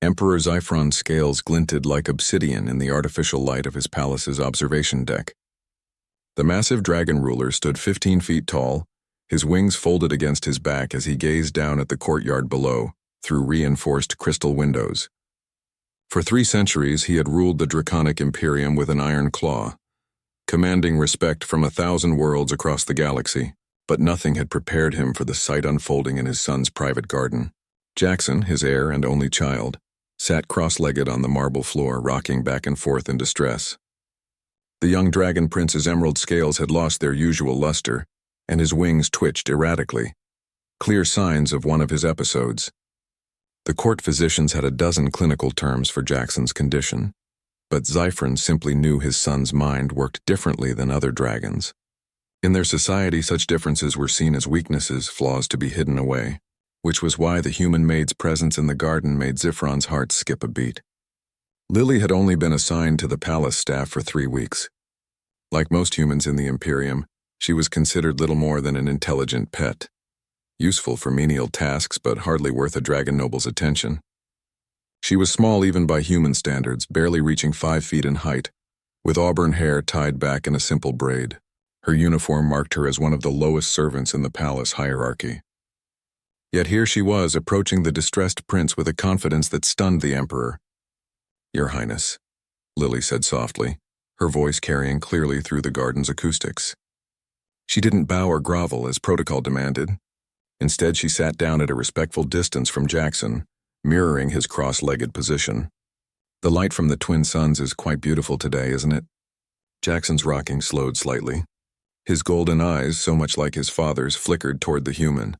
Emperor Xiphron's scales glinted like obsidian in the artificial light of his palace's observation deck. The massive dragon ruler stood 15 feet tall, his wings folded against his back as he gazed down at the courtyard below, through reinforced crystal windows. For 3 centuries he had ruled the draconic imperium with an iron claw, commanding respect from 1,000 worlds across the galaxy, but nothing had prepared him for the sight unfolding in his son's private garden. Jackson, his heir and only child, sat cross-legged on the marble floor, rocking back and forth in distress. The young dragon prince's emerald scales had lost their usual luster, and his wings twitched erratically, clear signs of one of his episodes. The court physicians had a dozen clinical terms for Jackson's condition, but Xiphron simply knew his son's mind worked differently than other dragons. In their society, such differences were seen as weaknesses, flaws to be hidden away, which was why the human maid's presence in the garden made Xiphron's heart skip a beat. Lily had only been assigned to the palace staff for 3 weeks. Like most humans in the Imperium, she was considered little more than an intelligent pet, useful for menial tasks but hardly worth a dragon noble's attention. She was small even by human standards, barely reaching 5 feet in height, with auburn hair tied back in a simple braid. Her uniform marked her as one of the lowest servants in the palace hierarchy. Yet here she was, approaching the distressed prince with a confidence that stunned the emperor. "Your Highness," Lily said softly, her voice carrying clearly through the garden's acoustics. She didn't bow or grovel as protocol demanded. Instead, she sat down at a respectful distance from Jackson, mirroring his cross-legged position. "The light from the twin suns is quite beautiful today, isn't it?" Jackson's rocking slowed slightly. His golden eyes, so much like his father's, flickered toward the human.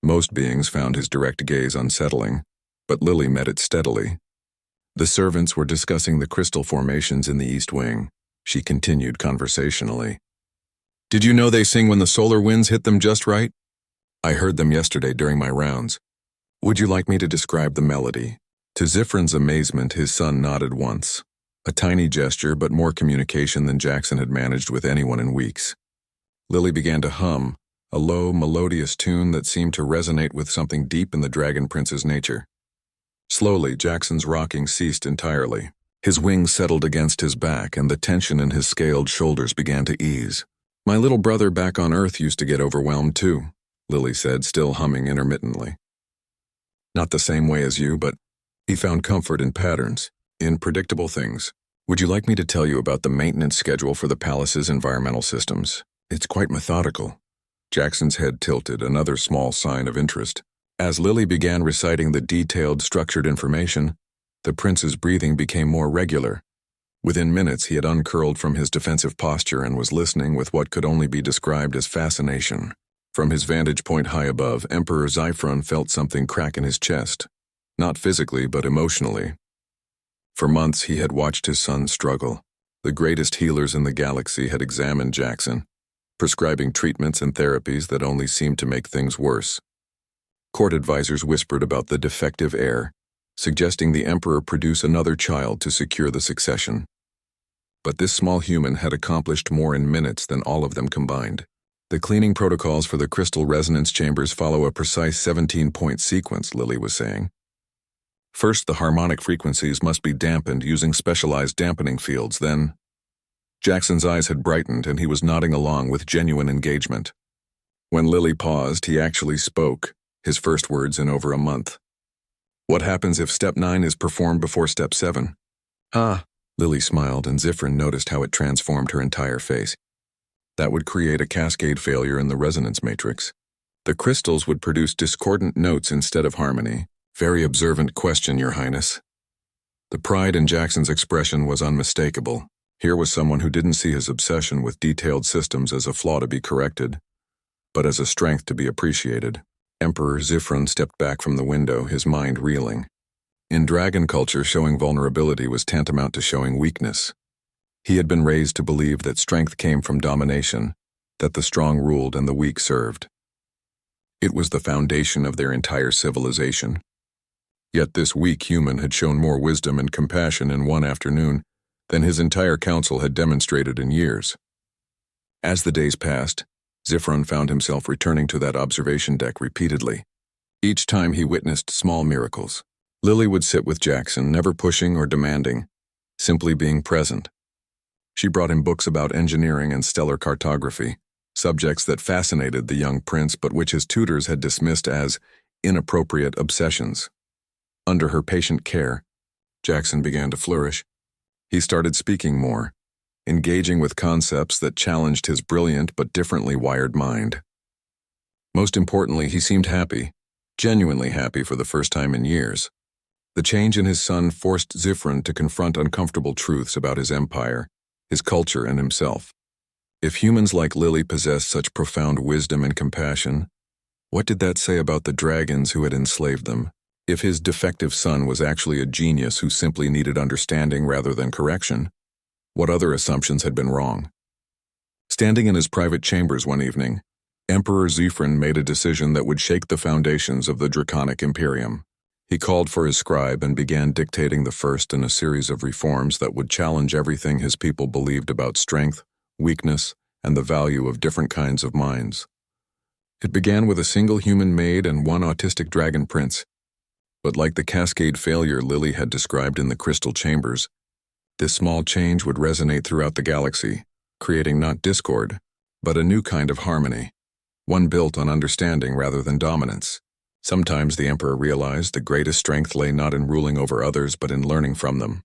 Most beings found his direct gaze unsettling, but Lily met it steadily. The servants were discussing the crystal formations in the East Wing. She continued conversationally. "Did you know they sing when the solar winds hit them just right? I heard them yesterday during my rounds. Would you like me to describe the melody?" To Xiphron's amazement, his son nodded once. A tiny gesture, but more communication than Jackson had managed with anyone in weeks. Lily began to hum, a low, melodious tune that seemed to resonate with something deep in the dragon prince's nature. Slowly, Jackson's rocking ceased entirely. His wings settled against his back, and the tension in his scaled shoulders began to ease. "My little brother back on Earth used to get overwhelmed too," Lily said, still humming intermittently. "Not the same way as you, but he found comfort in patterns, in predictable things. Would you like me to tell you about the maintenance schedule for the palace's environmental systems? It's quite methodical." Jackson's head tilted, another small sign of interest. As Lily began reciting the detailed, structured information, the prince's breathing became more regular. Within minutes, he had uncurled from his defensive posture and was listening with what could only be described as fascination. From his vantage point high above, Emperor Xiphron felt something crack in his chest, not physically but emotionally. For months, he had watched his son struggle. The greatest healers in the galaxy had examined Jackson, prescribing treatments and therapies that only seemed to make things worse. Court advisors whispered about the defective heir, suggesting the emperor produce another child to secure the succession. But this small human had accomplished more in minutes than all of them combined. "The cleaning protocols for the crystal resonance chambers follow a precise 17-point sequence," Lily was saying. "First, the harmonic frequencies must be dampened using specialized dampening fields, then—" Jackson's eyes had brightened, and he was nodding along with genuine engagement. When Lily paused, he actually spoke, his first words in over a month. "What happens if Step 9 is performed before Step 7? "Ah," Lily smiled, and Xiphron noticed how it transformed her entire face. "That would create a cascade failure in the resonance matrix. The crystals would produce discordant notes instead of harmony." "Very observant question, Your Highness." The pride in Jackson's expression was unmistakable. Here was someone who didn't see his obsession with detailed systems as a flaw to be corrected, but as a strength to be appreciated. Emperor Xiphron stepped back from the window, his mind reeling. In dragon culture, showing vulnerability was tantamount to showing weakness. He had been raised to believe that strength came from domination, that the strong ruled and the weak served. It was the foundation of their entire civilization. Yet this weak human had shown more wisdom and compassion in one afternoon than his entire council had demonstrated in years. As the days passed, Xiphron found himself returning to that observation deck repeatedly. Each time he witnessed small miracles, Lily would sit with Jackson, never pushing or demanding, simply being present. She brought him books about engineering and stellar cartography, subjects that fascinated the young prince but which his tutors had dismissed as inappropriate obsessions. Under her patient care, Jackson began to flourish. He started speaking more, engaging with concepts that challenged his brilliant but differently wired mind. Most importantly, he seemed happy, genuinely happy for the first time in years. The change in his son forced Zifrin to confront uncomfortable truths about his empire, his culture, and himself. If humans like Lily possessed such profound wisdom and compassion, what did that say about the dragons who had enslaved them? If his defective son was actually a genius who simply needed understanding rather than correction, what other assumptions had been wrong? Standing in his private chambers one evening, Emperor Zifrin made a decision that would shake the foundations of the Draconic Imperium. He called for his scribe and began dictating the first in a series of reforms that would challenge everything his people believed about strength, weakness, and the value of different kinds of minds. It began with a single human maid and one autistic dragon prince. But like the cascade failure Lily had described in the crystal chambers, this small change would resonate throughout the galaxy, creating not discord, but a new kind of harmony, one built on understanding rather than dominance. Sometimes the Emperor realized the greatest strength lay not in ruling over others but in learning from them.